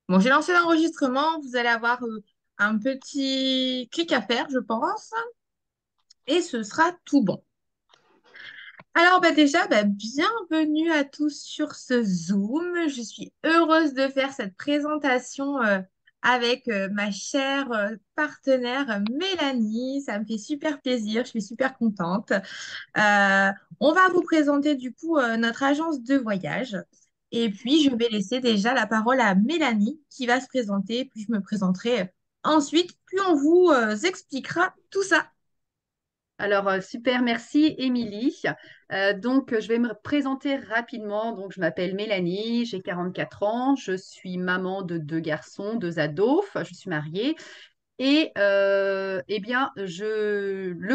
Bon, j'ai lancé l'enregistrement. Vous allez avoir un petit clic à faire, je pense, et ce sera tout bon. Alors, déjà, bienvenue à tous sur ce Zoom. Je suis heureuse de faire cette présentation avec ma chère partenaire Mélanie. Ça me fait super plaisir. Je suis super contente. On va vous présenter du coup notre agence de voyage. Et puis, je vais laisser déjà la parole à Mélanie qui va se présenter, puis je me présenterai ensuite, puis on vous expliquera tout ça. Alors, super, merci Émilie. Je vais me présenter rapidement. Donc, je m'appelle Mélanie, j'ai 44 ans, je suis maman de deux garçons, deux ados, enfin, je suis mariée. Le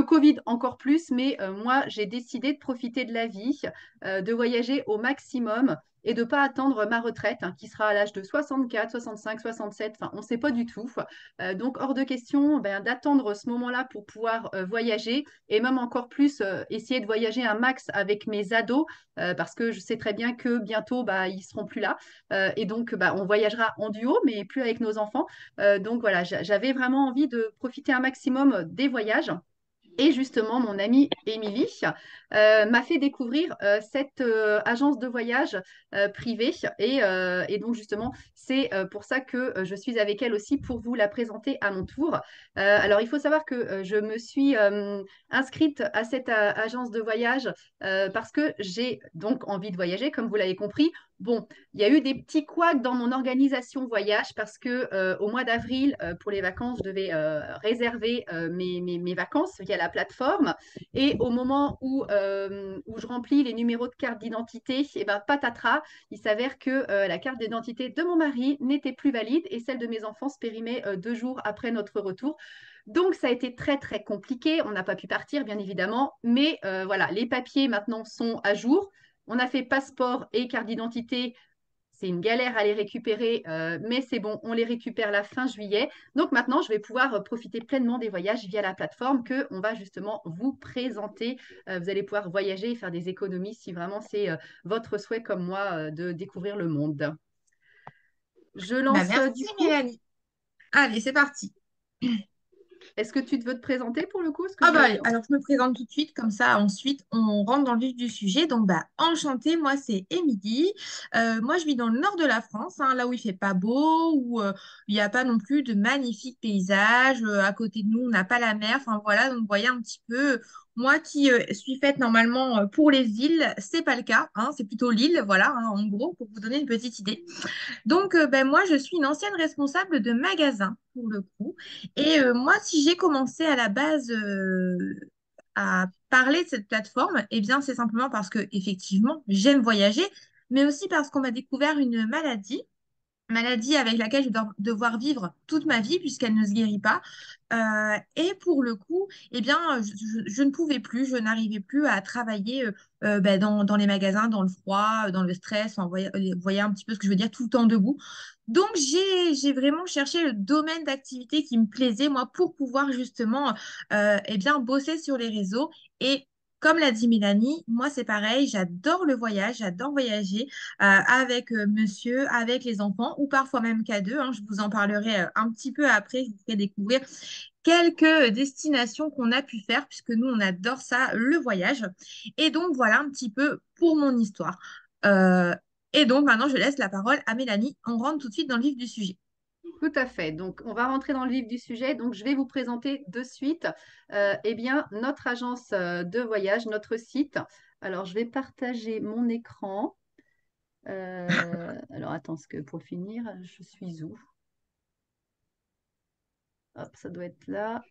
Covid encore plus, mais moi, j'ai décidé de profiter de la vie, de voyager au maximum et de ne pas attendre ma retraite, hein, qui sera à l'âge de 64, 65, 67, enfin, on ne sait pas du tout. Donc, hors de question d'attendre ce moment-là pour pouvoir voyager et même encore plus essayer de voyager un max avec mes ados, parce que je sais très bien que bientôt, ils seront plus là. On voyagera en duo, mais plus avec nos enfants. J'avais vraiment envie de profiter un maximum des voyages. Et justement, mon amie Émilie m'a fait découvrir cette agence de voyage privée. Et donc, justement, c'est pour ça que je suis avec elle aussi pour vous la présenter à mon tour. Alors, il faut savoir que je me suis inscrite à cette agence de voyage parce que j'ai donc envie de voyager, comme vous l'avez compris. Bon, il y a eu des petits couacs dans mon organisation voyage parce que au mois d'avril, pour les vacances, je devais réserver mes vacances via la plateforme. Et au moment où je remplis les numéros de carte d'identité, et ben, patatras, il s'avère que la carte d'identité de mon mari n'était plus valide et celle de mes enfants se périmait 2 jours après notre retour. Donc, ça a été très, très compliqué. On n'a pas pu partir, bien évidemment. Mais voilà, les papiers maintenant sont à jour. On a fait passeport et carte d'identité. C'est une galère à les récupérer, mais c'est bon, on les récupère la fin juillet. Donc maintenant, je vais pouvoir profiter pleinement des voyages via la plateforme que on va justement vous présenter. Vous allez pouvoir voyager et faire des économies si vraiment c'est votre souhait comme moi de découvrir le monde. Je lance Merci du coup. Mélanie. Allez, c'est parti. Est-ce que tu veux te présenter pour le coup? Est-ce que Ah je... alors je me présente tout de suite, comme ça ensuite on rentre dans le vif du sujet. Donc enchantée, moi c'est Émilie. Moi je vis dans le nord de la France, hein, là où il fait pas beau, où il n'y a pas non plus de magnifiques paysages. À côté de nous, on n'a pas la mer. Enfin voilà, donc vous voyez un petit peu. Moi qui suis faite normalement pour les îles, c'est pas le cas, hein, c'est plutôt l'île, voilà, hein, en gros, pour vous donner une petite idée. Donc, moi, je suis une ancienne responsable de magasin, pour le coup. Et moi, si j'ai commencé à la base à parler de cette plateforme, eh bien, c'est simplement parce que, effectivement, j'aime voyager, mais aussi parce qu'on m'a découvert une maladie avec laquelle je vais devoir vivre toute ma vie puisqu'elle ne se guérit pas. Et pour le coup, eh bien, je ne pouvais plus, je n'arrivais plus à travailler dans les magasins, dans le froid, dans le stress, enfin, vous voyez un petit peu ce que je veux dire, tout le temps debout. Donc, j'ai vraiment cherché le domaine d'activité qui me plaisait, moi, pour pouvoir justement bosser sur les réseaux. Et comme l'a dit Mélanie, moi, c'est pareil, j'adore le voyage, j'adore voyager avec monsieur, avec les enfants, ou parfois même qu'à deux, hein. Je vous en parlerai un petit peu après, je vous ferai découvrir quelques destinations qu'on a pu faire, puisque nous, on adore ça, le voyage. Et donc, voilà un petit peu pour mon histoire. Euh, et donc, maintenant, je laisse la parole à Mélanie. On rentre tout de suite dans le vif du sujet. Tout à fait. Donc, on va rentrer dans le vif du sujet. Donc, je vais vous présenter de suite notre agence de voyage, notre site. Alors, je vais partager mon écran. Alors, attends, parce que pour finir, je suis où? Hop, ça doit être là.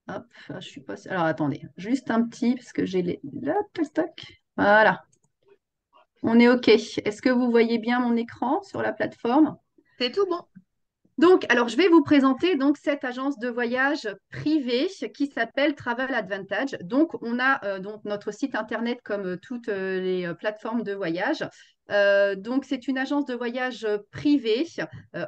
Hop, je suis pas... Alors, attendez, juste un petit, parce que j'ai les... Là, tac, tac. Voilà, on est OK. Est-ce que vous voyez bien mon écran sur la plateforme? C'est tout bon. Donc, alors, je vais vous présenter donc cette agence de voyage privée qui s'appelle Travel Advantage. Donc, on a donc notre site internet comme toutes les plateformes de voyage. Donc, c'est une agence de voyage privée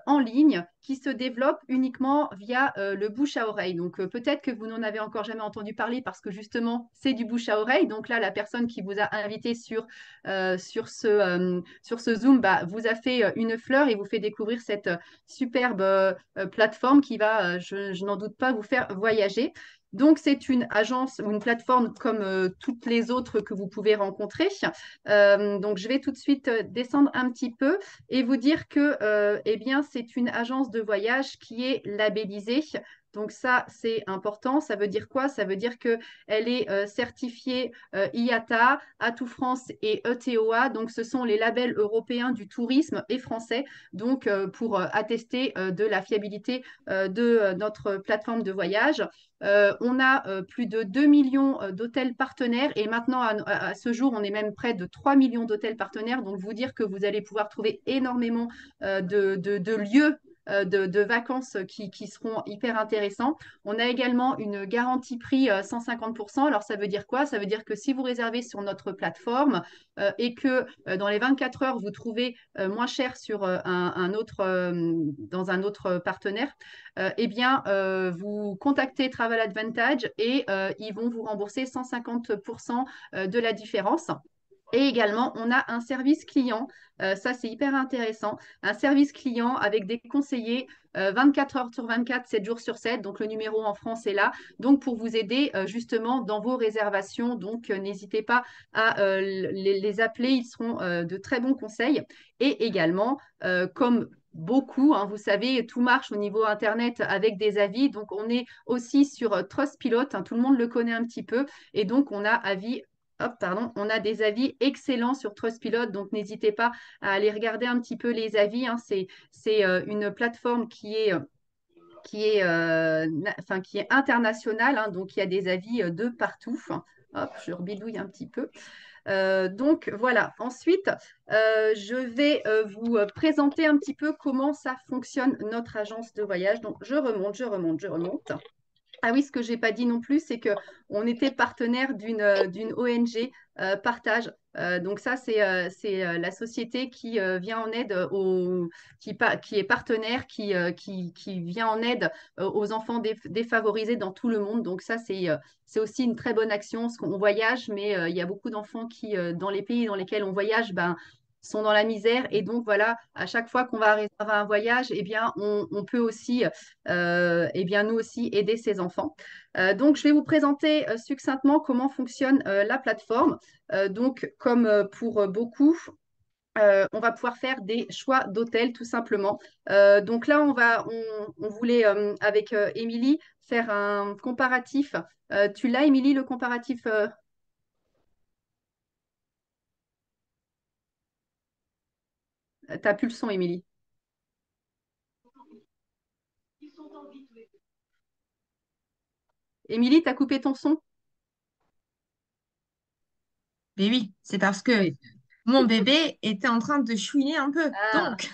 en ligne qui se développe uniquement via le bouche à oreille. Donc, peut-être que vous n'en avez encore jamais entendu parler parce que justement, c'est du bouche à oreille. Donc là, la personne qui vous a invité sur ce Zoom bah, vous a fait une fleur et vous fait découvrir cette superbe plateforme qui va, je n'en doute pas, vous faire voyager. Donc, c'est une agence ou une plateforme comme toutes les autres que vous pouvez rencontrer. Donc, je vais tout de suite descendre un petit peu et vous dire que, eh bien, c'est une agence de voyage qui est labellisée. Donc ça, c'est important. Ça veut dire quoi? Ça veut dire qu'elle est certifiée IATA, Atout France et ETOA. Donc ce sont les labels européens du tourisme et français. Donc pour attester de la fiabilité de notre plateforme de voyage. On a plus de 2 millions d'hôtels partenaires et maintenant, à ce jour, on est même près de 3 millions d'hôtels partenaires. Donc, vous dire que vous allez pouvoir trouver énormément de lieux de vacances qui seront hyper intéressants. On a également une garantie prix 150%. Alors, ça veut dire quoi? Ça veut dire que si vous réservez sur notre plateforme et que dans les 24 heures, vous trouvez moins cher sur dans un autre partenaire, eh bien, vous contactez Travel Advantage et ils vont vous rembourser 150% de la différence. Et également, on a un service client, ça c'est hyper intéressant, un service client avec des conseillers 24 heures sur 24, 7 jours sur 7. Donc le numéro en France est là, donc pour vous aider justement dans vos réservations. Donc n'hésitez pas à les appeler, ils seront de très bons conseils. Et également, comme beaucoup, hein, vous savez, tout marche au niveau Internet avec des avis. Donc on est aussi sur Trustpilot, hein, tout le monde le connaît un petit peu. Et donc on a avis Hop, pardon, on a des avis excellents sur Trustpilot, donc n'hésitez pas à aller regarder un petit peu les avis, hein. C'est une plateforme qui est internationale, hein, donc il y a des avis de partout. Hop, je rebidouille un petit peu. Donc voilà. Ensuite, je vais vous présenter un petit peu comment ça fonctionne notre agence de voyage. Donc je remonte, je remonte, je remonte. Ah oui, ce que j'ai pas dit non plus, c'est que on était partenaire d'une ONG Partage. Donc ça, c'est la société qui vient en aide qui est partenaire, qui vient en aide aux enfants défavorisés dans tout le monde. Donc ça, c'est aussi une très bonne action, parce qu'on voyage, mais il y a beaucoup d'enfants qui, dans les pays dans lesquels on voyage, ben, sont dans la misère. Et donc voilà, à chaque fois qu'on va réserver un voyage, eh bien, on peut aussi eh bien, nous aussi aider ces enfants. Donc, je vais vous présenter succinctement comment fonctionne la plateforme. Donc, comme pour beaucoup, on va pouvoir faire des choix d'hôtels tout simplement. Donc là, on voulait avec Émilie faire un comparatif. Tu l'as, Émilie, le comparatif T'as plus le son, Émilie. Émilie, t'as coupé ton son? Mais oui, c'est parce que Oui. mon bébé était en train de chouiner un peu. Ah, Donc,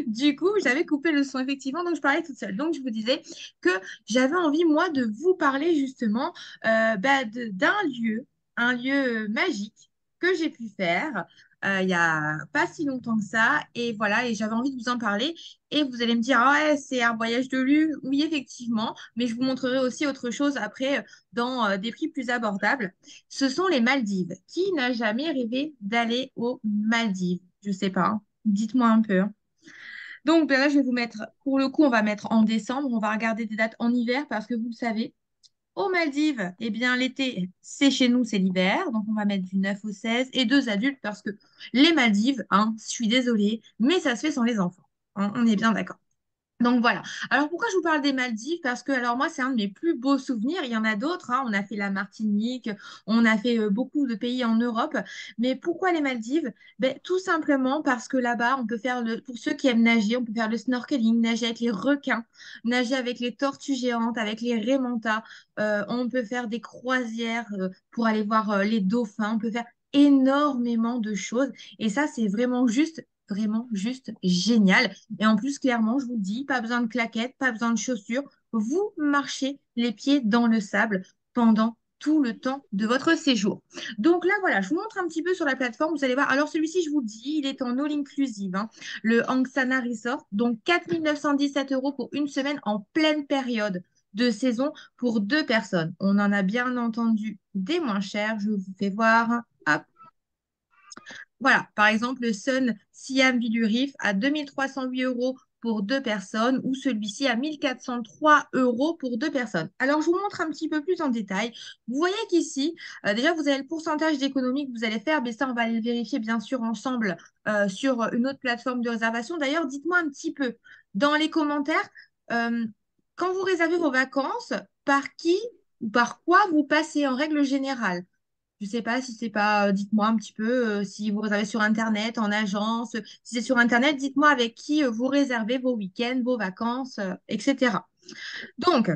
du coup, j'avais coupé le son, effectivement, donc je parlais toute seule. Donc, je vous disais que j'avais envie, moi, de vous parler justement d'un lieu, un lieu magique que j'ai pu faire il n'y a pas si longtemps que ça. Et voilà, et j'avais envie de vous en parler. Et vous allez me dire, ah ouais, c'est un voyage de luxe. Oui, effectivement, mais je vous montrerai aussi autre chose après dans des prix plus abordables. Ce sont les Maldives. Qui n'a jamais rêvé d'aller aux Maldives? Je sais pas, hein. Dites-moi un peu, hein. Donc ben là, je vais vous mettre, pour le coup, on va mettre en décembre, on va regarder des dates en hiver parce que vous le savez, aux Maldives, eh bien l'été, c'est chez nous, c'est l'hiver, donc on va mettre du 9 au 16 et deux adultes parce que les Maldives, hein, je suis désolée, mais ça se fait sans les enfants, hein, on est bien d'accord. Donc voilà. Alors pourquoi je vous parle des Maldives? Parce que alors moi c'est un de mes plus beaux souvenirs. Il y en a d'autres, hein. On a fait la Martinique, on a fait beaucoup de pays en Europe. Mais pourquoi les Maldives? Ben, tout simplement parce que là-bas on peut faire pour ceux qui aiment nager, on peut faire le snorkeling, nager avec les requins, nager avec les tortues géantes, avec les raies manta. On peut faire des croisières pour aller voir les dauphins. On peut faire énormément de choses. Et ça c'est vraiment juste génial. Et en plus, clairement, je vous le dis, pas besoin de claquettes, pas besoin de chaussures. Vous marchez les pieds dans le sable pendant tout le temps de votre séjour. Donc là, voilà, je vous montre un petit peu sur la plateforme. Vous allez voir. Alors, celui-ci, je vous le dis, il est en all inclusive, hein, le Angsana Resort. Donc, 4 917 € pour une semaine en pleine période de saison pour deux personnes. On en a bien entendu des moins chers. Je vous fais voir. Hop. Voilà, par exemple, le Sun Siam Villurif à 2 308 € pour deux personnes ou celui-ci à 1 403 € pour deux personnes. Alors, je vous montre un petit peu plus en détail. Vous voyez qu'ici, déjà, vous avez le pourcentage d'économie que vous allez faire, mais ça, on va aller le vérifier bien sûr ensemble sur une autre plateforme de réservation. D'ailleurs, dites-moi un petit peu dans les commentaires, euh, quand vous réservez vos vacances, par qui ou par quoi vous passez en règle générale? Je sais pas si c'est pas, dites-moi un petit peu si vous réservez sur Internet, en agence. Si c'est sur Internet, dites-moi avec qui vous réservez vos week-ends, vos vacances, etc. Donc,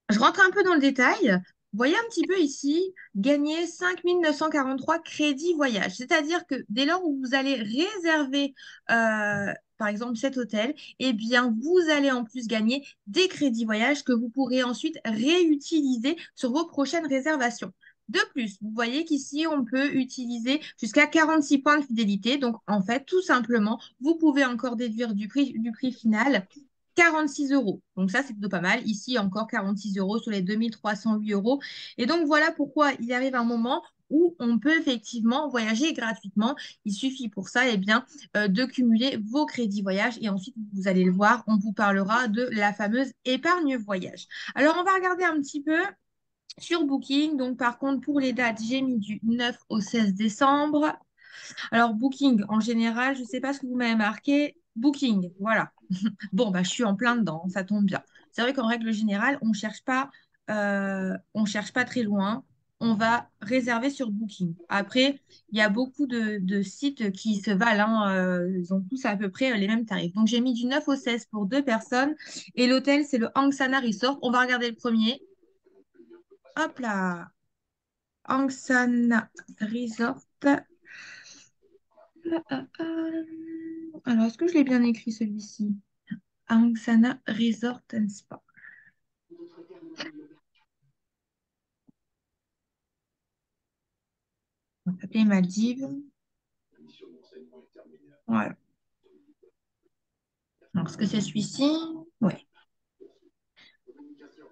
je rentre un peu dans le détail. Vous voyez un petit peu ici, gagner 5 943 crédits voyage. C'est-à-dire que dès lors où vous allez réserver, par exemple, cet hôtel, eh bien, vous allez en plus gagner des crédits voyage que vous pourrez ensuite réutiliser sur vos prochaines réservations. De plus, vous voyez qu'ici, on peut utiliser jusqu'à 46 points de fidélité. Donc, en fait, tout simplement, vous pouvez encore déduire du prix final 46 €. Donc ça, c'est plutôt pas mal. Ici, encore 46 € sur les 2 308 €. Et donc, voilà pourquoi il arrive un moment où on peut effectivement voyager gratuitement. Il suffit pour ça, eh bien, de cumuler vos crédits voyage. Et ensuite, vous allez le voir, on vous parlera de la fameuse épargne voyage. Alors, on va regarder un petit peu sur Booking. Donc, par contre, pour les dates, j'ai mis du 9 au 16 décembre. Alors, Booking, en général, je ne sais pas ce que vous m'avez marqué. Booking, voilà. Bon, bah, je suis en plein dedans, ça tombe bien. C'est vrai qu'en règle générale, on cherche pas très loin. On va réserver sur Booking. Après, il y a beaucoup de sites qui se valent, hein, ils ont tous à peu près les mêmes tarifs. Donc, j'ai mis du 9 au 16 pour deux personnes. Et l'hôtel, c'est le Angsana Resort. On va regarder le premier. Hop là, Angsana Resort. Alors, est-ce que je l'ai bien écrit celui-ci? Angsana Resort and Spa. On va taper Maldives. Voilà. Alors, est-ce que c'est celui-ci? Oui.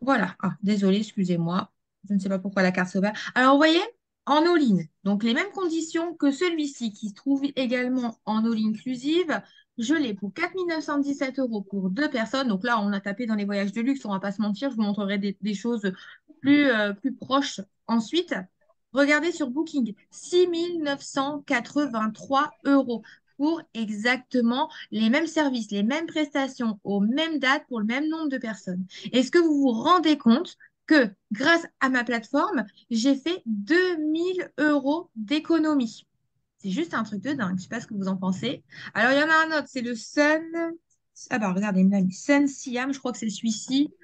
Voilà. Ah, désolé, excusez-moi. Je ne sais pas pourquoi la carte s'ouvre. Alors, vous voyez, en all-in, donc les mêmes conditions que celui-ci qui se trouve également en all inclusive, je l'ai pour 4 917 € pour deux personnes. Donc là, on a tapé dans les voyages de luxe, on ne va pas se mentir, je vous montrerai des choses plus proches ensuite. Regardez sur Booking, 6 983 € pour exactement les mêmes services, les mêmes prestations, aux mêmes dates pour le même nombre de personnes. Est-ce que vous vous rendez compte que grâce à ma plateforme, j'ai fait 2 000 € d'économie? C'est juste un truc de dingue. Je ne sais pas ce que vous en pensez. Alors, il y en a un autre, c'est le Sun. Ah bah regardez, il me l'a mis. Sun Siam, je crois que c'est celui-ci.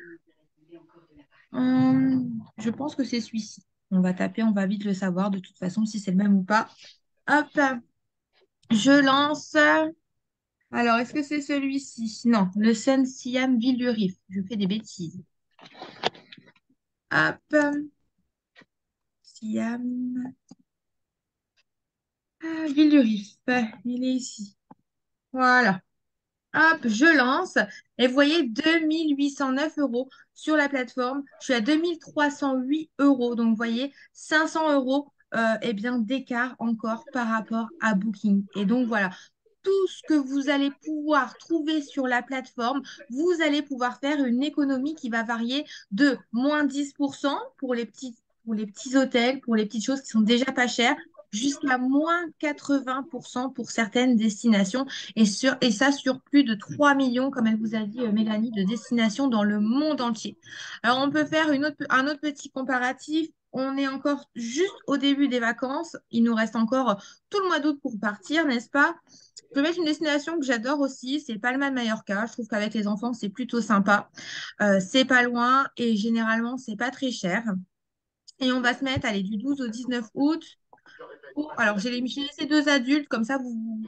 Je pense que c'est celui-ci. On va taper, on va vite le savoir de toute façon si c'est le même ou pas. Hop, je lance. Alors, est-ce que c'est celui-ci? Non, le Sun Siam Ville du Rif. Je fais des bêtises. Hop, Siam. Ah, Ville du Rif. Il est ici. Voilà. Hop, je lance. Et vous voyez, 2 809 € sur la plateforme. Je suis à 2 308 €. Donc, vous voyez, 500 € eh bien, d'écart encore par rapport à Booking. Et donc, voilà, tout ce que vous allez pouvoir trouver sur la plateforme, vous allez pouvoir faire une économie qui va varier de moins 10% pour les petits hôtels, pour les petites choses qui sont déjà pas chères, jusqu'à moins 80% pour certaines destinations. Et ça sur plus de 3 millions, comme elle vous a dit, Mélanie, de destinations dans le monde entier. Alors, on peut faire un autre petit comparatif. On est encore juste au début des vacances. Il nous reste encore tout le mois d'août pour partir, n'est-ce pas? Je peux mettre une destination que j'adore aussi, c'est Palma de Mallorca. Je trouve qu'avec les enfants, c'est plutôt sympa. C'est pas loin et généralement, c'est pas très cher. Et on va se mettre, allez, du 12 au 19 août. Alors, j'ai laissé deux adultes, comme ça, vous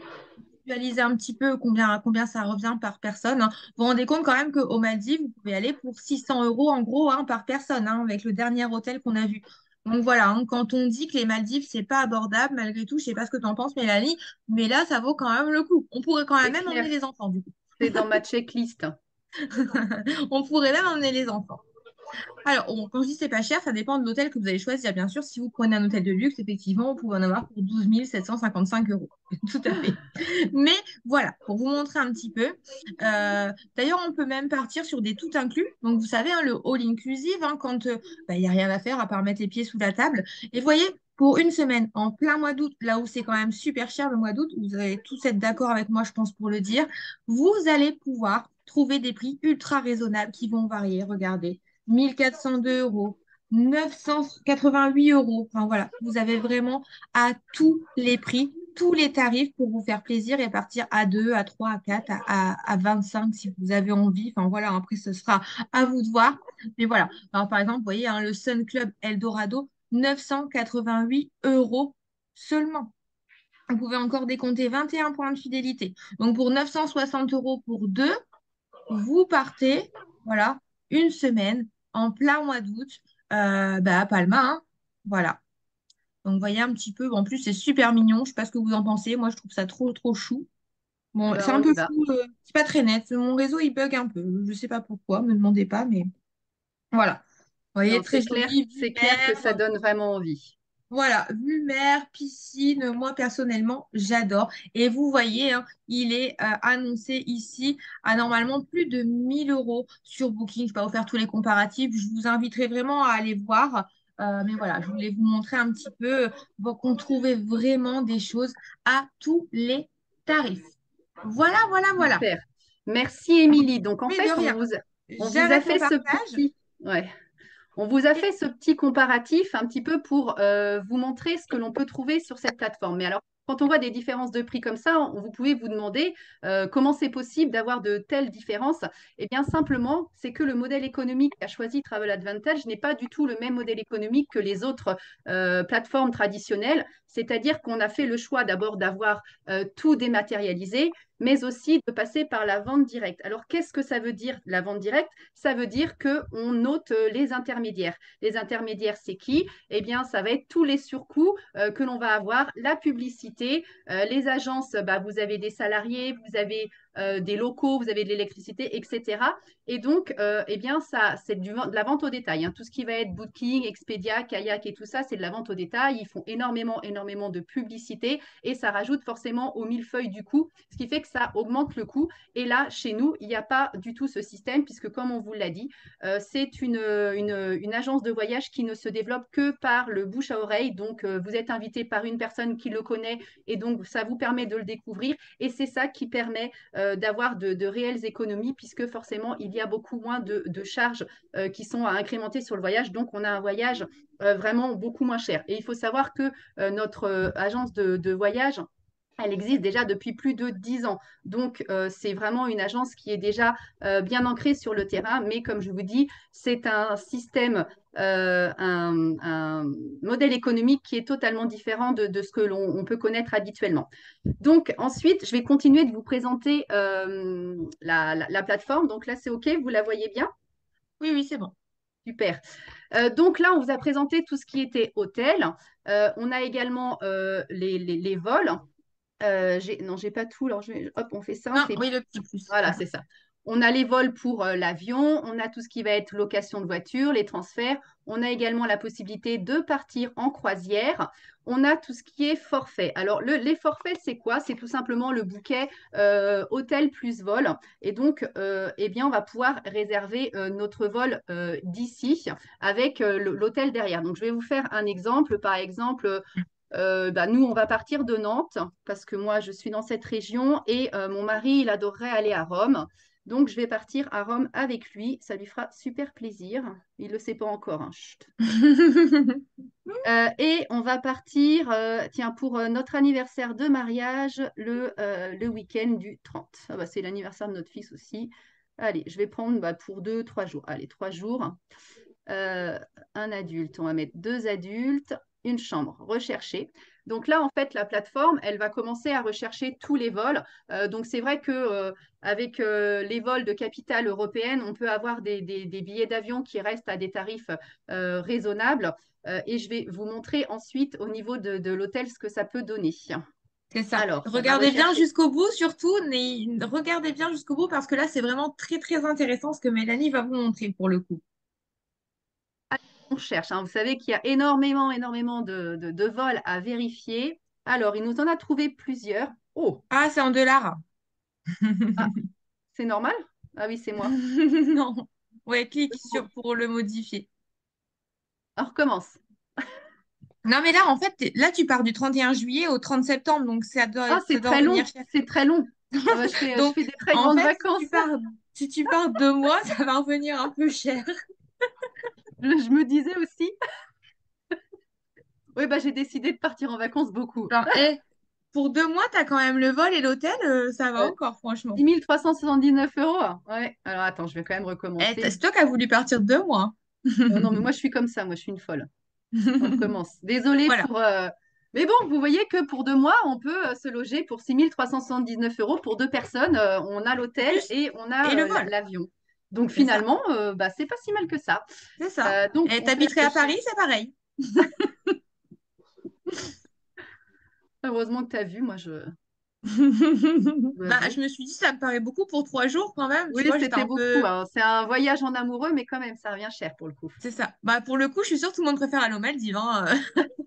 visualisez un petit peu combien ça revient par personne, hein. Vous vous rendez compte quand même qu'aux Maldives, vous pouvez aller pour 600 € en gros, hein, par personne, hein, avec le dernier hôtel qu'on a vu. Donc voilà, hein, quand on dit que les Maldives, c'est pas abordable, malgré tout, je sais pas ce que tu en penses, Mélanie, mais là, ça vaut quand même le coup. On pourrait quand C'est même clair, emmener les enfants, du coup. c'est dans ma checklist. On pourrait même emmener les enfants. Alors, quand je dis c'est pas cher, ça dépend de l'hôtel que vous allez choisir. Bien sûr, si vous prenez un hôtel de luxe, effectivement, vous pouvez en avoir pour 12 755 euros. Tout à fait. Mais voilà, pour vous montrer un petit peu. D'ailleurs, on peut même partir sur des tout inclus. Donc, vous savez, hein, le all inclusive, hein, quand il n'y a rien à faire à part mettre les pieds sous la table. Et vous voyez, pour une semaine, en plein mois d'août, là où c'est quand même super cher le mois d'août, vous allez tous être d'accord avec moi, je pense, pour le dire, vous allez pouvoir trouver des prix ultra raisonnables qui vont varier. Regardez. 1 402 euros, 988 euros. Enfin voilà, vous avez vraiment à tous les prix, tous les tarifs pour vous faire plaisir et partir à 2, à 3, à 4, à 25 si vous avez envie. Enfin voilà, après ce sera à vous de voir. Mais voilà, alors, par exemple, vous voyez, hein, le Sun Club Eldorado, 988 € seulement. Vous pouvez encore décompter 21 points de fidélité. Donc pour 960 € pour deux, vous partez, voilà, une semaine en plein mois d'août, à Palma, hein. Voilà. Donc, vous voyez un petit peu. En plus, c'est super mignon. Je sais pas ce que vous en pensez. Moi, je trouve ça trop, trop chou. Bon, Ben, c'est un on peu y va. flou. C'est pas très net. Mon réseau, il bug un peu. Je sais pas pourquoi. Me demandez pas, mais voilà. Vous voyez, Non, très joli, vue c'est clair que ça mer. donne vraiment envie. Voilà, vue mer, piscine, moi personnellement, j'adore. Et vous voyez, hein, il est annoncé ici à normalement plus de 1 000 € sur Booking. Je ne vais pas vous faire tous les comparatifs. Je vous inviterai vraiment à aller voir. Mais voilà, je voulais vous montrer un petit peu qu'on trouvait vraiment des choses à tous les tarifs. Voilà, voilà, voilà. Super. Merci, Émilie. Donc, en Mais de fait, rien. on vous a J'arrête mon fait ce partage. petit, ouais, on vous a Et fait ce petit comparatif un petit peu pour vous montrer ce que l'on peut trouver sur cette plateforme. Mais alors, quand on voit des différences de prix comme ça, vous pouvez vous demander comment c'est possible d'avoir de telles différences. Eh bien, simplement, c'est que le modèle économique qu'a choisi Travel Advantage n'est pas du tout le même modèle économique que les autres plateformes traditionnelles. C'est-à-dire qu'on a fait le choix d'abord d'avoir tout dématérialisé, mais aussi de passer par la vente directe. Alors, qu'est-ce que ça veut dire la vente directe? Ça veut dire qu'on note les intermédiaires. Les intermédiaires, c'est qui? Eh bien, ça va être tous les surcoûts que l'on va avoir, la publicité, les agences, bah, vous avez des salariés, vous avez des locaux, vous avez de l'électricité, etc. Et donc, eh bien, ça, c'est de la vente au détail, hein. Tout ce qui va être Booking, Expedia, Kayak et tout ça, c'est de la vente au détail. Ils font énormément, énormément de publicité et ça rajoute forcément au millefeuille du coût, ce qui fait que ça augmente le coût. Et là, chez nous, il n'y a pas du tout ce système, puisque comme on vous l'a dit, c'est une agence de voyage qui ne se développe que par le bouche à oreille. Donc, vous êtes invité par une personne qui le connaît et donc ça vous permet de le découvrir. Et c'est ça qui permet d'avoir de réelles économies, puisque forcément, il y a beaucoup moins de charges qui sont à incrémenter sur le voyage. Donc, on a un voyage vraiment beaucoup moins cher. Et il faut savoir que notre agence de voyage, elle existe déjà depuis plus de 10 ans. Donc, c'est vraiment une agence qui est déjà bien ancrée sur le terrain. Mais comme je vous dis, c'est un système, un modèle économique qui est totalement différent de ce que l'on peut connaître habituellement. Donc, ensuite, je vais continuer de vous présenter la plateforme. Donc là, c'est OK, vous la voyez bien? oui, oui, c'est bon. Super. Donc là, on vous a présenté tout ce qui était hôtel. On a également les vols. Non, j'ai pas tout. Alors, hop, on fait Non, simple. Et oui, le petit plus. voilà, Voilà. c'est ça. On a les vols pour l'avion, on a tout ce qui va être location de voiture, les transferts. On a également la possibilité de partir en croisière. On a tout ce qui est forfait. Alors, les forfaits, c'est quoi? C'est tout simplement le bouquet hôtel plus vol. Et donc, eh bien, on va pouvoir réserver notre vol d'ici avec l'hôtel derrière. Donc, je vais vous faire un exemple. Par exemple, bah, nous, on va partir de Nantes parce que moi, je suis dans cette région et mon mari, il adorerait aller à Rome. Donc, je vais partir à Rome avec lui. Ça lui fera super plaisir. Il ne le sait pas encore, hein. Chut. Et on va partir, tiens, pour notre anniversaire de mariage, le week-end du 30. Ah bah, c'est l'anniversaire de notre fils aussi. Allez, je vais prendre bah, pour 2, 3 jours. Allez, 3 jours. Euh, un adulte, on va mettre 2 adultes, une chambre recherchée. Donc là, en fait, la plateforme, elle va commencer à rechercher tous les vols. Donc c'est vrai que avec les vols de capitale européenne, on peut avoir des billets d'avion qui restent à des tarifs raisonnables. et je vais vous montrer ensuite au niveau de l'hôtel ce que ça peut donner. C'est ça. Alors, ça va Regardez bien rechercher. jusqu'au bout, surtout, mais regardez bien jusqu'au bout parce que là, c'est vraiment très, très intéressant ce que Mélanie va vous montrer pour le coup. On cherche, hein. Vous savez qu'il y a énormément de vols à vérifier. Alors, il nous en a trouvé plusieurs. Oh, Ah, c'est en dollars. ah, c'est normal? Ah oui, c'est moi. Non. Ouais, clique sur pour le modifier. On recommence. Non, mais là, en fait, là, tu pars du 31 juillet au 30 septembre, donc Ah, ça c'est doit très revenir long, cher. c'est très long. Ah bah, je Donc, fais des très en grandes fait, vacances. si tu pars 2 mois, ça va revenir un peu cher. Je me disais aussi. Oui, bah, j'ai décidé de partir en vacances beaucoup. Enfin, pour 2 mois, t'as quand même le vol et l'hôtel, ça va Euh, encore, franchement. 10 379 euros. Ouais, alors attends, je vais quand même recommencer. C'est toi qui as voulu partir 2 mois. Non, mais moi, je suis comme ça, moi, je suis une folle. On recommence. Désolée Voilà. pour. Mais bon, vous voyez que pour 2 mois, on peut se loger pour 6 379 euros pour deux personnes. On a l'hôtel Plus, et on et a le vol. l'avion. Donc C'est ça. finalement, bah, c'est pas si mal que ça. C'est ça. Donc Et on fait t'habiterais la à Paris, recherche. c'est pareil. Heureusement que tu as vu, moi je Bah, m'avoue. je me suis dit, ça me paraît beaucoup pour 3 jours quand même. Oui, Tu vois, j'étais c'était un beaucoup, peu. hein. C'est un voyage en amoureux, mais quand même, ça revient cher pour le coup. C'est ça. Bah, pour le coup, je suis sûre que tout le monde préfère aller aux Maldives, hein.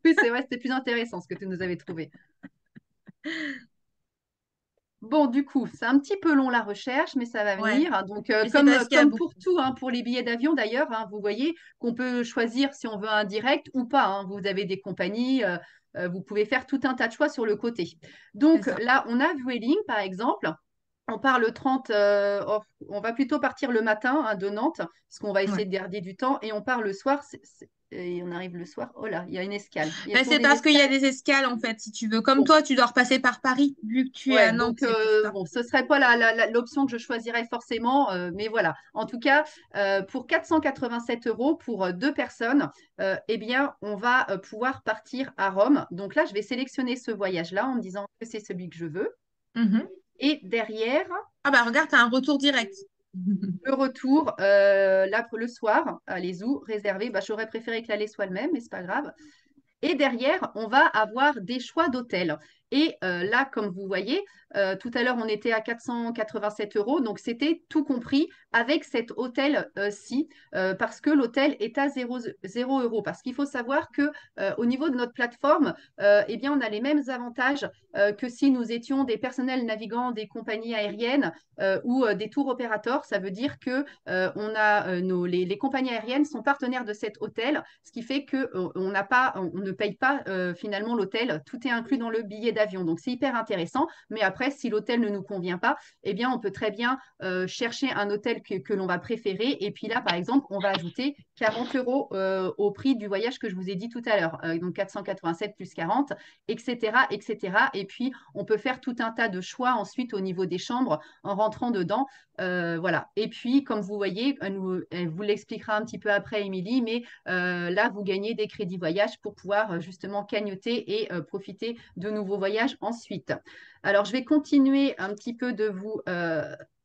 Oui, c'est vrai, c'était plus intéressant ce que tu nous avais trouvé. Bon, du coup, c'est un petit peu long la recherche, mais ça va Ouais. venir, hein. Donc, Mais c'est parce qu'il y a comme beaucoup. pour tout, hein, pour les billets d'avion d'ailleurs, hein, vous voyez qu'on peut choisir si on veut un direct ou pas, hein. Vous avez des compagnies, vous pouvez faire tout un tas de choix sur le côté. C'est Donc ça. là, on a Vueling, par exemple. On part le 30, on va plutôt partir le matin, hein, de Nantes, parce qu'on va essayer Ouais. de garder du temps, et on part le soir. Et on arrive le soir. Oh là, il y a une escale. Il y a Mais toujours c'est des parce qu'il y a escales. des escales, en fait, si tu veux. Comme Bon, toi, tu dois repasser par Paris, vu que tu es à ouais, Nantes, donc c'est pour ça. bon, ce serait pas l'option que je choisirais forcément, mais voilà. En tout cas, pour 487 euros pour deux personnes, eh bien, on va pouvoir partir à Rome. Donc là, je vais sélectionner ce voyage-là en me disant que c'est celui que je veux. Mhm. Et derrière, Ah bah regarde, t'as un retour direct. le retour, là, pour le soir, allez où réservé. Bah, j'aurais préféré que l'aller soit le même, mais c'est pas grave. Et derrière, on va avoir des choix d'hôtels. Et là, comme vous voyez, tout à l'heure, on était à 487 euros. Donc, c'était tout compris avec cet hôtel-ci, parce que l'hôtel est à 0 euros. Parce qu'il faut savoir que au niveau de notre plateforme, eh bien, on a les mêmes avantages que si nous étions des personnels navigants des compagnies aériennes ou des tours opérateurs. Ça veut dire que on a les compagnies aériennes sont partenaires de cet hôtel, ce qui fait que on n'a pas, on ne paye pas finalement l'hôtel. Tout est inclus dans le billet d'avion. Donc c'est hyper intéressant. Mais après, si l'hôtel ne nous convient pas, eh bien on peut très bien chercher un hôtel que l'on va préférer. Et puis là, par exemple, on va ajouter 40 euros au prix du voyage que je vous ai dit tout à l'heure. Donc 487 plus 40, etc., etc. Et puis on peut faire tout un tas de choix ensuite au niveau des chambres en rentrant dedans. Voilà. Et puis, comme vous voyez, elle vous l'expliquera un petit peu après, Émilie, mais là, vous gagnez des crédits voyage pour pouvoir justement cagnotter et profiter de nouveaux voyages ensuite. Alors, je vais continuer un petit peu de vous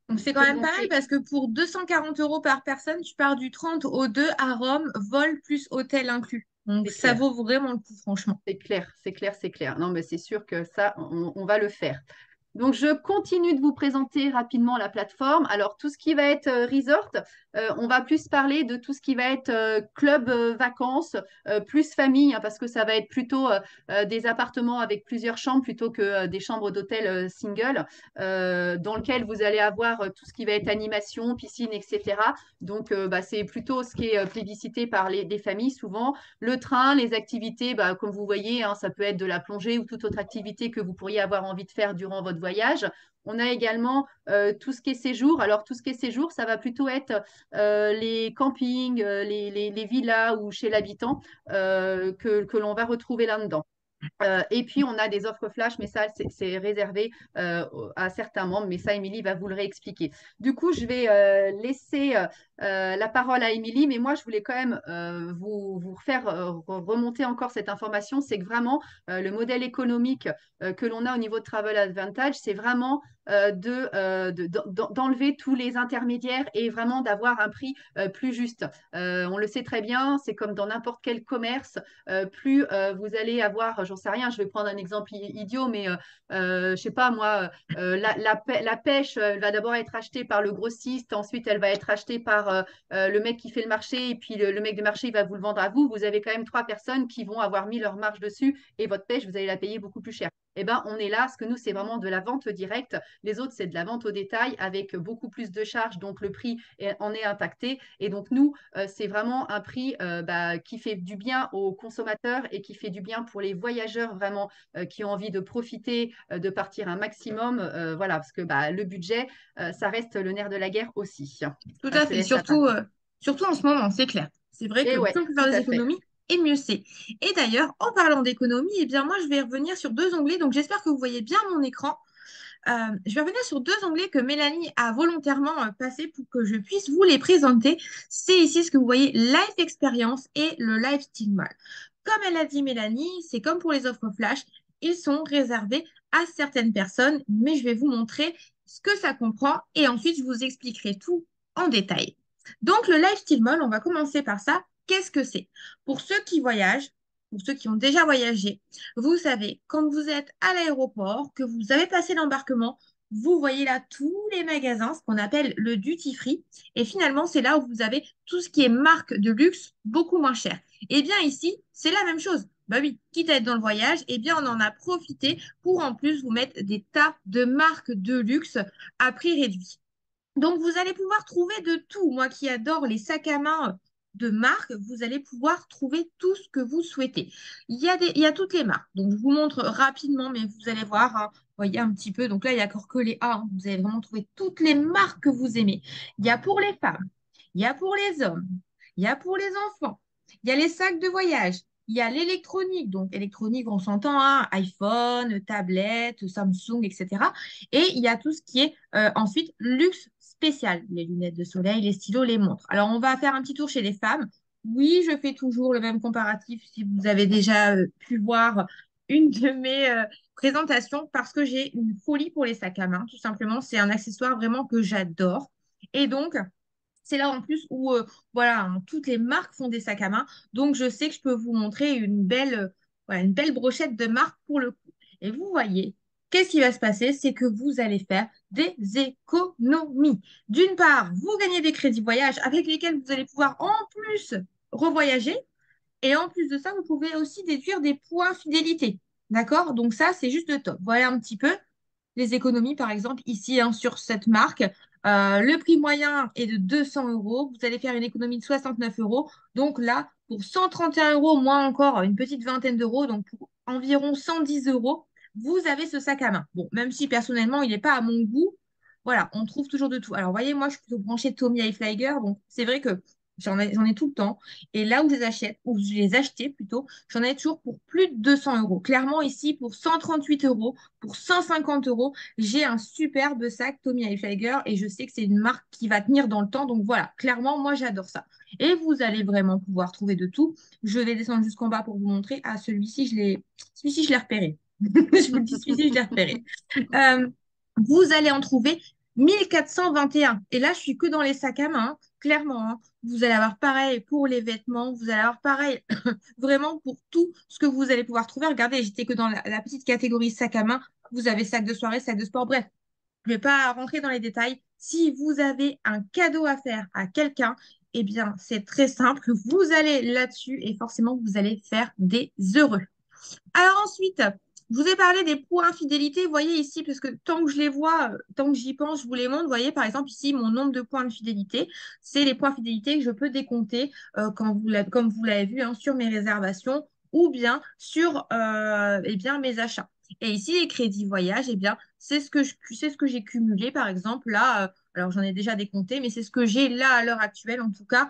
Donc c'est quand même pas mal présenter. parce que pour 240 euros par personne, tu pars du 30 au 2 à Rome, vol plus hôtel inclus. Donc C'est ça clair, vaut vraiment le coup, franchement. c'est clair, c'est clair, c'est clair. Non, mais c'est sûr que ça, on va le faire. Donc, je continue de vous présenter rapidement la plateforme. Alors, tout ce qui va être resort, on va plus parler de tout ce qui va être club vacances, plus famille, hein, parce que ça va être plutôt des appartements avec plusieurs chambres plutôt que des chambres d'hôtel single, dans lequel vous allez avoir tout ce qui va être animation, piscine, etc. Donc, bah, c'est plutôt ce qui est plébiscité par des familles souvent. Le train, les activités, bah, comme vous voyez, hein, ça peut être de la plongée ou toute autre activité que vous pourriez avoir envie de faire durant votre voyage. On a également tout ce qui est séjour. Alors, tout ce qui est séjour, ça va plutôt être les campings, les villas ou chez l'habitant que l'on va retrouver là-dedans. Et puis, on a des offres flash, mais ça, c'est réservé à certains membres. Mais ça, Émilie va vous le réexpliquer. Du coup, je vais laisser la parole à Émilie, mais moi, je voulais quand même vous faire remonter encore cette information. C'est que vraiment, le modèle économique que l'on a au niveau de Travel Advantage, c'est vraiment d'enlever tous les intermédiaires et vraiment d'avoir un prix plus juste. On le sait très bien, c'est comme dans n'importe quel commerce, plus vous allez avoir, j'en sais rien, je vais prendre un exemple idiot, mais je sais pas moi, la pêche, elle va d'abord être achetée par le grossiste, ensuite elle va être achetée par le mec qui fait le marché, et puis le mec de marché il va vous le vendre à vous. Vous avez quand même trois personnes qui vont avoir mis leur marge dessus, et votre pêche, vous allez la payer beaucoup plus cher. Eh ben, on est là, parce que nous, c'est vraiment de la vente directe. Les autres, c'est de la vente au détail avec beaucoup plus de charges, donc le prix en est impacté. Et donc, nous, c'est vraiment un prix qui fait du bien aux consommateurs et qui fait du bien pour les voyageurs vraiment qui ont envie de profiter, de partir un maximum. Voilà, parce que le budget, ça reste le nerf de la guerre aussi. Tout Je à te fait, laisse la surtout, parole. surtout en ce moment, c'est clair. C'est vrai Et que ouais, plus on peut tout faire des à fait. économies, et mieux c'est. Et d'ailleurs, en parlant d'économie, eh bien moi, je vais revenir sur deux onglets. Donc, j'espère que vous voyez bien mon écran. Je vais revenir sur deux onglets que Mélanie a volontairement passés pour que je puisse vous les présenter. C'est ici ce que vous voyez, Life Experience et le Lifestyle Mall. Comme elle a dit Mélanie, c'est comme pour les offres flash, ils sont réservés à certaines personnes, mais je vais vous montrer ce que ça comprend et ensuite je vous expliquerai tout en détail. Donc le Lifestyle Mall, on va commencer par ça. Qu'est-ce que c'est? Pour ceux qui voyagent, pour ceux qui ont déjà voyagé, vous savez, quand vous êtes à l'aéroport, que vous avez passé l'embarquement, vous voyez là tous les magasins, ce qu'on appelle le duty free. Et finalement, c'est là où vous avez tout ce qui est marque de luxe beaucoup moins cher. Et bien ici, c'est la même chose. Bah oui, quitte à être dans le voyage, eh bien on en a profité pour en plus vous mettre des tas de marques de luxe à prix réduit. Donc, vous allez pouvoir trouver de tout. Moi qui adore les sacs à main de marque, vous allez pouvoir trouver tout ce que vous souhaitez. Il y a toutes les marques. Donc, je vous montre rapidement, mais vous allez voir, hein, vous voyez un petit peu. Donc là, il y a encore que les A, hein. Vous allez vraiment trouver toutes les marques que vous aimez. Il y a pour les femmes, il y a pour les hommes, il y a pour les enfants, il y a les sacs de voyage. Il y a l'électronique, donc électronique, on s'entend, hein, iPhone, tablette, Samsung, etc. Et il y a tout ce qui est ensuite luxe spécial, les lunettes de soleil, les stylos, les montres. Alors, on va faire un petit tour chez les femmes. Oui, je fais toujours le même comparatif si vous avez déjà pu voir une de mes présentations parce que j'ai une folie pour les sacs à main. Tout simplement, c'est un accessoire vraiment que j'adore. Et donc, c'est là en plus où voilà, hein, toutes les marques font des sacs à main. Donc, je sais que je peux vous montrer voilà, une belle brochette de marques pour le coup. Et vous voyez, qu'est-ce qui va se passer? C'est que vous allez faire des économies. D'une part, vous gagnez des crédits voyage avec lesquels vous allez pouvoir en plus revoyager. Et en plus de ça, vous pouvez aussi déduire des points fidélité. D'accord? Donc ça, c'est juste le top. Voilà un petit peu les économies, par exemple, ici hein, sur cette marque. Le prix moyen est de 200 euros. Vous allez faire une économie de 69 euros. Donc là, pour 131 euros, moins encore une petite vingtaine d'euros, donc pour environ 110 euros, vous avez ce sac à main. Bon, même si personnellement, il n'est pas à mon goût, voilà, on trouve toujours de tout. Alors, voyez, moi, je suis plutôt branchée Tommy Hilfiger, donc c'est vrai que j'en ai tout le temps. Et là où je les achète, où je les achetais plutôt, j'en ai toujours pour plus de 200 euros. Clairement, ici, pour 138 euros, pour 150 euros, j'ai un superbe sac Tommy Hilfiger et je sais que c'est une marque qui va tenir dans le temps. Donc voilà, clairement, moi, j'adore ça. Et vous allez vraiment pouvoir trouver de tout. Je vais descendre jusqu'en bas pour vous montrer. Ah, celui-ci, je l'ai repéré. Je vous le dis, celui-ci, je l'ai repéré. Euh, Vous allez en trouver 1421. Et là, je suis que dans les sacs à main, hein, clairement, hein. Vous allez avoir pareil pour les vêtements, vous allez avoir pareil vraiment pour tout ce que vous allez pouvoir trouver. Regardez, j'étais que dans la petite catégorie sac à main. Vous avez sac de soirée, sac de sport, bref. Je ne vais pas rentrer dans les détails. Si vous avez un cadeau à faire à quelqu'un, eh bien, c'est très simple. Vous allez là-dessus et forcément, vous allez faire des heureux. Alors ensuite, je vous ai parlé des points fidélité. Vous voyez ici, parce que tant que je les vois, tant que j'y pense, je vous les montre. Vous voyez, par exemple, ici, mon nombre de points de fidélité. C'est les points de fidélité que je peux décompter comme vous l'avez vu hein, sur mes réservations ou bien sur eh bien, mes achats. Et ici, les crédits voyage, eh bien, c'est ce que j'ai cumulé, par exemple, là. Alors, j'en ai déjà décompté, mais c'est ce que j'ai là à l'heure actuelle, en tout cas,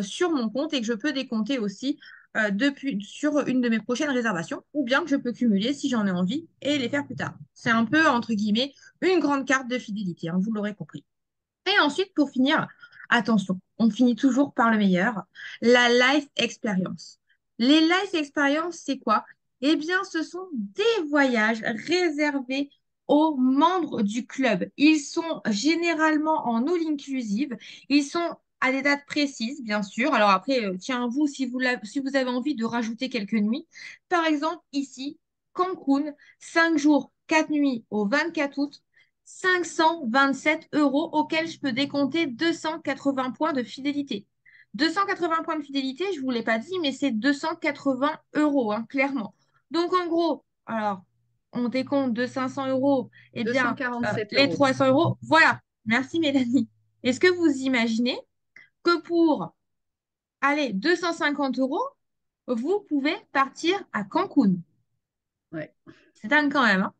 sur mon compte et que je peux décompter aussi sur une de mes prochaines réservations, ou bien que je peux cumuler si j'en ai envie et les faire plus tard. C'est un peu, entre guillemets, une grande carte de fidélité, hein, vous l'aurez compris. Et ensuite, pour finir, attention, on finit toujours par le meilleur, la life experience. Les life experience, c'est quoi? Eh bien, ce sont des voyages réservés aux membres du club. Ils sont généralement en all inclusive. Ils sont à des dates précises, bien sûr. Alors après, tiens à vous si vous avez envie de rajouter quelques nuits. Par exemple, ici, Cancun, 5 jours, 4 nuits au 24 août, 527 € auxquels je peux décompter 280 points de fidélité. 280 points de fidélité, je ne vous l'ai pas dit, mais c'est 280 €, hein, clairement. Donc en gros, alors, on décompte de 500 €, eh deux cent bien, quarante-sept les euros. 300 €, voilà. Merci Mélanie. Est-ce que vous imaginez que pour, allez, 250 €, vous pouvez partir à Cancun? Ouais. C'est dingue quand même, hein.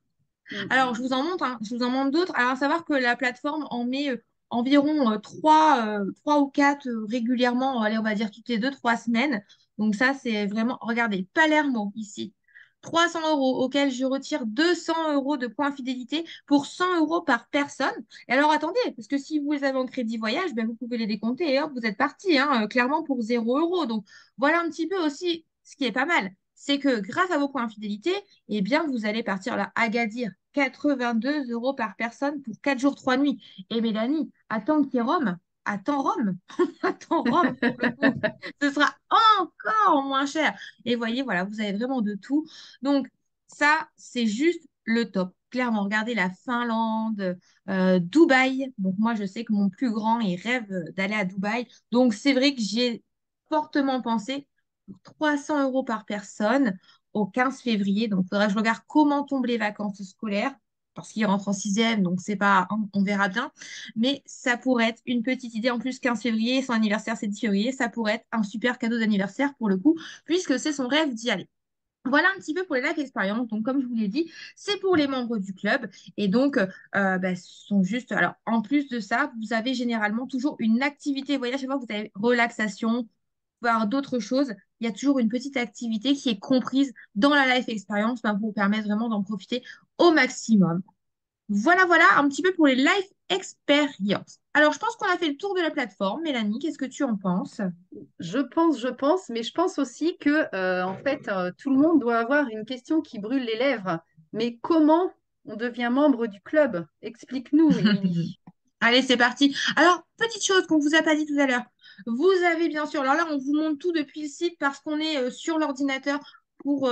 Alors, je Mm. vous en montre, hein, je vous en montre d'autres. Alors, à savoir que la plateforme en met environ 3 ou 4 régulièrement, allez, on va dire toutes les 2, 3 semaines. Donc, ça, c'est vraiment, regardez, Palermo ici. 300 € auxquels je retire 200 € de points fidélité pour 100 € par personne. Et alors, attendez, parce que si vous les avez en crédit voyage, ben, vous pouvez les décompter et hop, vous êtes parti, hein, clairement pour 0 €. Donc, voilà un petit peu aussi ce qui est pas mal. C'est que grâce à vos points fidélité, eh bien, vous allez partir là, Agadir, 82 € par personne pour 4 jours, 3 nuits. Et Mélanie, attends qu'il y ait Rome. Attends Rome. Attends Rome pour le coup. Ce sera encore moins cher. Et voyez, voilà, vous avez vraiment de tout. Donc, ça, c'est juste le top. Clairement, regardez la Finlande, Dubaï. Donc, moi, je sais que mon plus grand, il rêve d'aller à Dubaï. Donc, c'est vrai que j'ai fortement pensé pour 300 € par personne au 15 février. Donc, il faudra que je regarde comment tombent les vacances scolaires, parce qu'il rentre en sixième, donc c'est pas, on verra bien. Mais ça pourrait être une petite idée. En plus, 15 février, son anniversaire, c'est 10 février. Ça pourrait être un super cadeau d'anniversaire pour le coup, puisque c'est son rêve d'y aller. Voilà un petit peu pour les life expériences. Donc, comme je vous l'ai dit, c'est pour les membres du club. Et donc, bah, ce sont juste. Alors, en plus de ça, vous avez généralement toujours une activité voyage. Chaque fois que vous avez relaxation, voire d'autres choses, il y a toujours une petite activité qui est comprise dans la life experience, bah, pour vous permettre vraiment d'en profiter au maximum. Voilà, voilà, un petit peu pour les life experiences. Alors, je pense qu'on a fait le tour de la plateforme. Mélanie, qu'est-ce que tu en penses? Mais je pense aussi que en fait, tout le monde doit avoir une question qui brûle les lèvres. Mais comment on devient membre du club? Explique-nous, Émilie. Allez, c'est parti. Alors, petite chose qu'on ne vous a pas dit tout à l'heure. Vous avez bien sûr, alors là, on vous montre tout depuis le site parce qu'on est sur l'ordinateur pour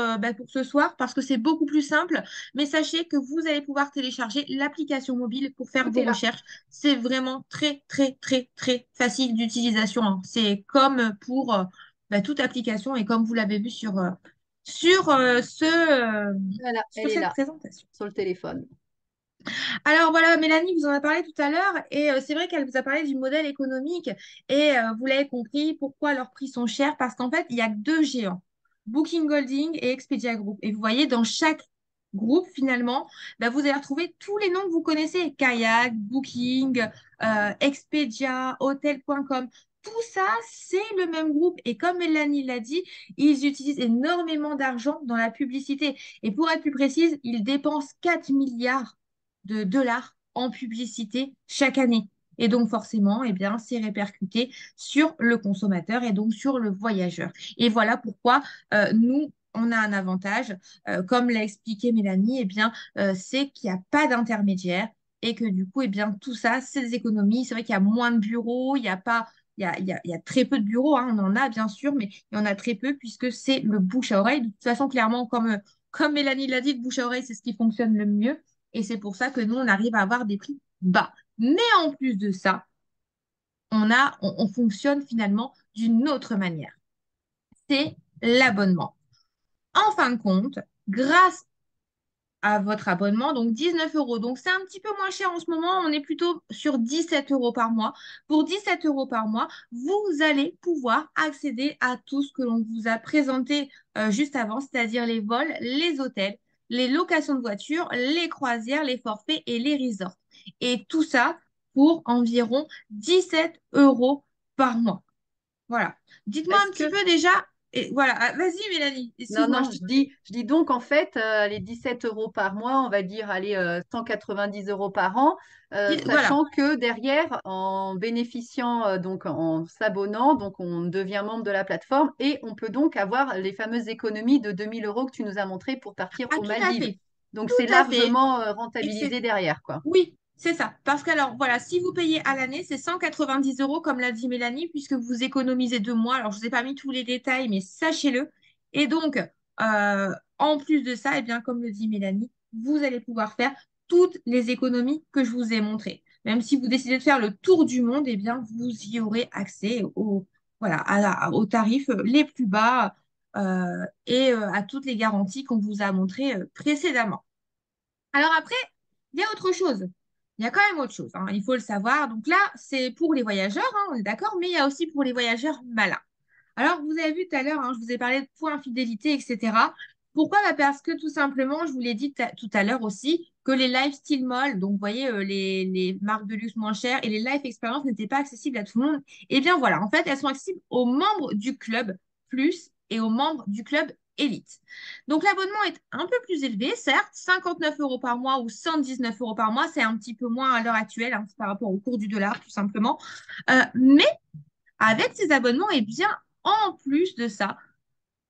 ce soir, parce que c'est beaucoup plus simple. Mais sachez que vous allez pouvoir télécharger l'application mobile pour faire Tout vos est là. recherches. C'est vraiment très, très, très, très facile d'utilisation, hein. C'est comme pour toute application et comme vous l'avez vu Voilà, elle sur est cette là, présentation. sur le téléphone. Alors voilà, Mélanie vous en a parlé tout à l'heure et c'est vrai qu'elle vous a parlé du modèle économique et vous l'avez compris, pourquoi leurs prix sont chers, parce qu'en fait, il y a que deux géants, Booking Holding et Expedia Group. Et vous voyez, dans chaque groupe, finalement, bah, vous allez retrouver tous les noms que vous connaissez, Kayak, Booking, Expedia, Hotel.com. Tout ça, c'est le même groupe. Et comme Mélanie l'a dit, ils utilisent énormément d'argent dans la publicité. Et pour être plus précise, ils dépensent 4 milliards de dollars en publicité chaque année. Et donc forcément, eh bien, c'est répercuté sur le consommateur et donc sur le voyageur. Et voilà pourquoi nous, on a un avantage. Comme l'a expliqué Mélanie, eh bien, c'est qu'il n'y a pas d'intermédiaire et que du coup, eh bien, tout ça, c'est des économies. C'est vrai qu'il y a moins de bureaux, il y a pas, il y a très peu de bureaux, hein, on en a bien sûr, mais il y en a très peu puisque c'est le bouche à oreille. De toute façon, clairement, comme Mélanie l'a dit, le bouche à oreille, c'est ce qui fonctionne le mieux. Et c'est pour ça que nous, on arrive à avoir des prix bas. Mais en plus de ça, on fonctionne finalement d'une autre manière. C'est l'abonnement. En fin de compte, grâce à votre abonnement, donc 19 euros. Donc c'est un petit peu moins cher en ce moment, on est plutôt sur 17 € par mois. Pour 17 € par mois, vous allez pouvoir accéder à tout ce que l'on vous a présenté juste avant, c'est-à-dire les vols, les hôtels, les locations de voitures, les croisières, les forfaits et les resorts. Et tout ça pour environ 17 € par mois. Voilà. Dites-moi un Est-ce petit que peu déjà. Et voilà, ah, vas-y Mélanie, Non, excuse-moi, non, je te... je dis donc en fait, les 17 euros par mois, on va dire, allez, 190 euros par an, Voilà. sachant que derrière, en bénéficiant, donc en s'abonnant, donc on devient membre de la plateforme et on peut donc avoir les fameuses économies de 2000 € que tu nous as montré pour partir Ah, aux tout à Maldives. fait. Donc c'est Tout à fait. largement Et que c'est rentabilisé derrière, quoi. Oui, c'est ça. Parce que alors, voilà, si vous payez à l'année, c'est 190 euros, comme l'a dit Mélanie, puisque vous économisez 2 mois. Alors, je ne vous ai pas mis tous les détails, mais sachez-le. Et donc, en plus de ça, eh bien, comme le dit Mélanie, vous allez pouvoir faire toutes les économies que je vous ai montrées. Même si vous décidez de faire le tour du monde, eh bien, vous y aurez accès voilà, aux tarifs les plus bas et à toutes les garanties qu'on vous a montrées précédemment. Alors après, il y a autre chose. Il y a quand même autre chose, hein, il faut le savoir. Donc là, c'est pour les voyageurs, hein, on est d'accord, mais il y a aussi pour les voyageurs malins. Alors, vous avez vu tout à l'heure, hein, je vous ai parlé de points fidélité, etc. Pourquoi? Bah, parce que tout simplement, je vous l'ai dit tout à l'heure aussi, que les lifestyle malls, donc vous voyez, les marques de luxe moins chères et les life experience n'étaient pas accessibles à tout le monde. Eh bien voilà, en fait, elles sont accessibles aux membres du club plus et aux membres du club élite. Donc l'abonnement est un peu plus élevé, certes, 59 euros par mois ou 119 euros par mois, c'est un petit peu moins à l'heure actuelle, hein, par rapport au cours du dollar, tout simplement. Mais avec ces abonnements, eh bien, en plus de ça,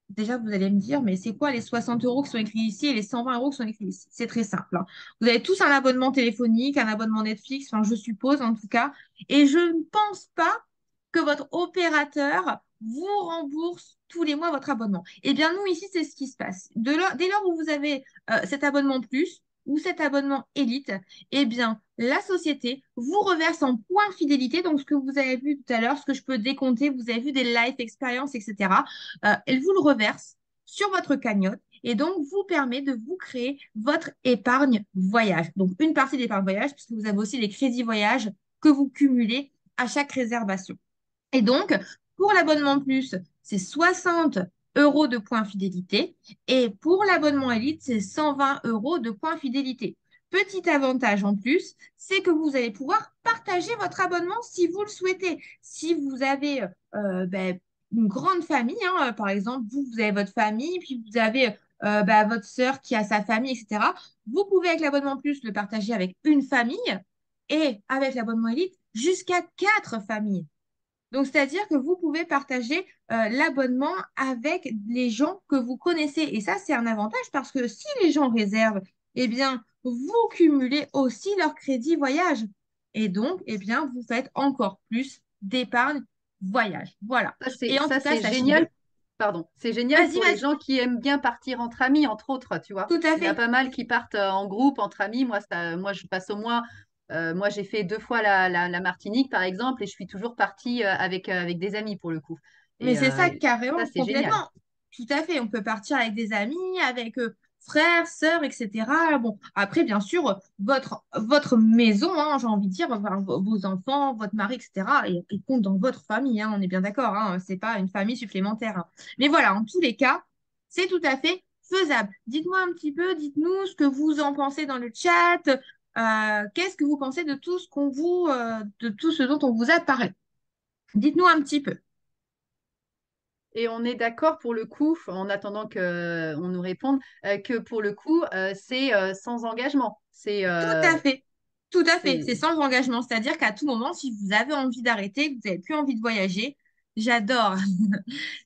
déjà, vous allez me dire, mais c'est quoi les 60 euros qui sont écrits ici et les 120 euros qui sont écrits ici? C'est très simple, hein. Vous avez tous un abonnement téléphonique, un abonnement Netflix, enfin, je suppose en tout cas, et je ne pense pas que votre opérateur vous rembourse tous les mois votre abonnement. Eh bien, nous, ici, c'est ce qui se passe. Dès lors où vous avez cet abonnement plus ou cet abonnement élite, eh bien, la société vous reverse en points fidélité, donc ce que vous avez vu tout à l'heure, ce que je peux décompter, vous avez vu des life experience, etc. Elle vous le reverse sur votre cagnotte et donc vous permet de vous créer votre épargne voyage. Donc une partie d'épargne voyage, puisque vous avez aussi les crédits voyage que vous cumulez à chaque réservation. Et donc, pour l'abonnement plus, c'est 60 euros de points fidélité. Et pour l'abonnement élite, c'est 120 euros de points fidélité. Petit avantage en plus, c'est que vous allez pouvoir partager votre abonnement si vous le souhaitez. Si vous avez ben, une grande famille, hein, par exemple, vous avez votre famille, puis vous avez votre sœur qui a sa famille, etc. Vous pouvez, avec l'abonnement plus, le partager avec une famille et avec l'abonnement élite, jusqu'à 4 familles. Donc, c'est-à-dire que vous pouvez partager l'abonnement avec les gens que vous connaissez. Et ça, c'est un avantage parce que si les gens réservent, eh bien, vous cumulez aussi leur crédit voyage. Et donc, eh bien, vous faites encore plus d'épargne voyage. Voilà. Et en Ça, tout cas, c'est génial. sachez-le. Pardon, c'est génial Vas-y, pour les vas-y. gens qui aiment bien partir entre amis, entre autres, tu vois. Tout à Il y en a fait. pas mal qui partent en groupe, entre amis. Moi, je passe au moins. Moi, j'ai fait 2 fois la Martinique, par exemple, et je suis toujours partie avec des amis pour le coup. Mais Et c'est ça ça, carrément, c'est génial. complètement. Tout à fait. On peut partir avec des amis, avec frères, sœurs, etc. Bon, après, bien sûr, votre maison, hein, j'ai envie de dire, enfin, vos enfants, votre mari, etc., ils comptent dans votre famille, hein, on est bien d'accord, hein, c'est pas une famille supplémentaire, hein. Mais voilà, en tous les cas, c'est tout à fait faisable. Dites-moi un petit peu, dites-nous ce que vous en pensez dans le chat. Qu'est-ce que vous pensez de tout de tout ce dont on vous a parlé? Dites-nous un petit peu. Et on est d'accord pour le coup, en attendant qu'on nous réponde, que pour le coup, c'est sans engagement. Tout à fait. Tout à fait. C'est C'est... sans engagement. C'est-à-dire qu'à tout moment, si vous avez envie d'arrêter, que vous n'avez plus envie de voyager, j'adore.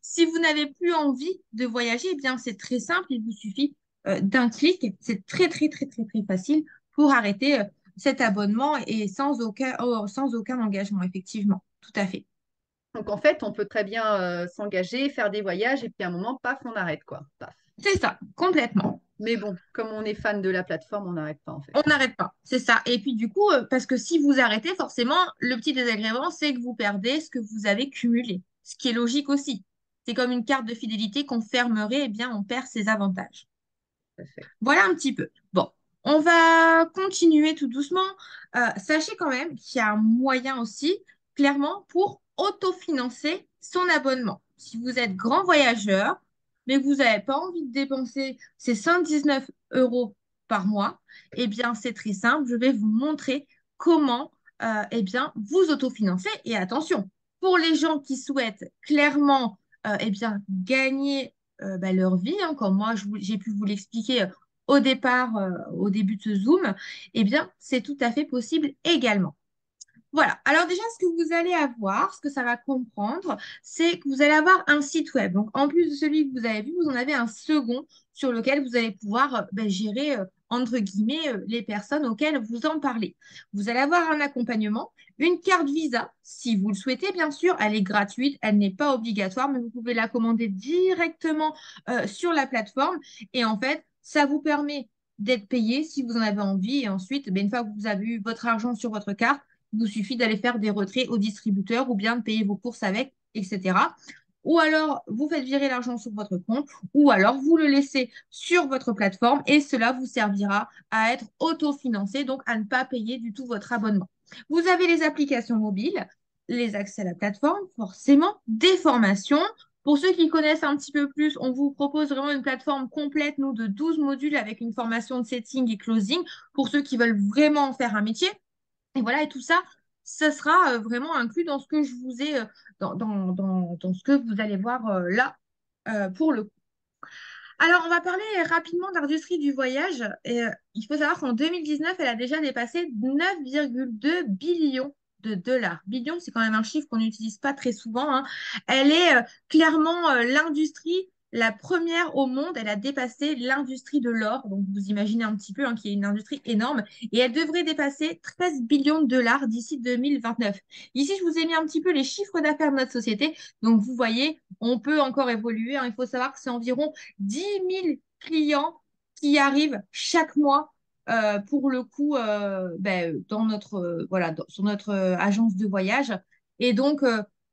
Si vous n'avez plus envie de voyager, eh bien, c'est très simple. Il vous suffit d'un clic. C'est très, très, très, très, très facile pour arrêter cet abonnement et sans aucun engagement, effectivement. Tout à fait. Donc en fait, on peut très bien s'engager, faire des voyages, et puis à un moment, paf, on arrête, quoi. Paf. C'est ça, complètement. Mais bon, comme on est fan de la plateforme, on n'arrête pas, en fait. On n'arrête pas, c'est ça. Et puis du coup, parce que si vous arrêtez, forcément, le petit désagrément, c'est que vous perdez ce que vous avez cumulé, ce qui est logique aussi. C'est comme une carte de fidélité qu'on fermerait, eh bien, on perd ses avantages. Tout à fait. Voilà un petit peu. Bon, on va continuer tout doucement. Sachez quand même qu'il y a un moyen aussi, clairement, pour autofinancer son abonnement. Si vous êtes grand voyageur, mais que vous n'avez pas envie de dépenser ces 119 euros par mois, eh bien, c'est très simple. Je vais vous montrer comment, eh bien, vous autofinancer. Et attention, pour les gens qui souhaitent clairement, eh bien, gagner leur vie, hein, comme moi, j'ai pu vous l'expliquer au départ, au début de ce Zoom, eh bien, c'est tout à fait possible également. Voilà. Alors déjà, ce que vous allez avoir, ce que ça va comprendre, c'est que vous allez avoir un site web. Donc, en plus de celui que vous avez vu, vous en avez un second sur lequel vous allez pouvoir gérer entre guillemets, les personnes auxquelles vous en parlez. Vous allez avoir un accompagnement, une carte Visa, si vous le souhaitez, bien sûr. Elle est gratuite, elle n'est pas obligatoire, mais vous pouvez la commander directement sur la plateforme. Et en fait, ça vous permet d'être payé si vous en avez envie. Et ensuite, ben, une fois que vous avez eu votre argent sur votre carte, il vous suffit d'aller faire des retraits au distributeur ou bien de payer vos courses avec, etc. Ou alors, vous faites virer l'argent sur votre compte, ou alors vous le laissez sur votre plateforme et cela vous servira à être autofinancé, donc à ne pas payer du tout votre abonnement. Vous avez les applications mobiles, les accès à la plateforme, forcément, des formations. Pour ceux qui connaissent un petit peu plus, on vous propose vraiment une plateforme complète, nous, de 12 modules avec une formation de setting et closing pour ceux qui veulent vraiment en faire un métier. Et voilà, et tout ça, ça sera vraiment inclus dans ce que je vous ai, dans ce que vous allez voir là pour le coup. Alors, on va parler rapidement de l'industrie du voyage. Et, il faut savoir qu'en 2019, elle a déjà dépassé 9,2 billions de dollars. Billion, c'est quand même un chiffre qu'on n'utilise pas très souvent, hein. Elle est clairement l'industrie la première au monde. Elle a dépassé l'industrie de l'or. Donc, vous imaginez un petit peu hein, qui est une industrie énorme. Et elle devrait dépasser 13 billions de dollars d'ici 2029. Ici, je vous ai mis un petit peu les chiffres d'affaires de notre société. Donc, vous voyez, on peut encore évoluer, hein. Il faut savoir que c'est environ 10 000 clients qui arrivent chaque mois pour le coup ben, dans notre, sur notre agence de voyage. Et donc,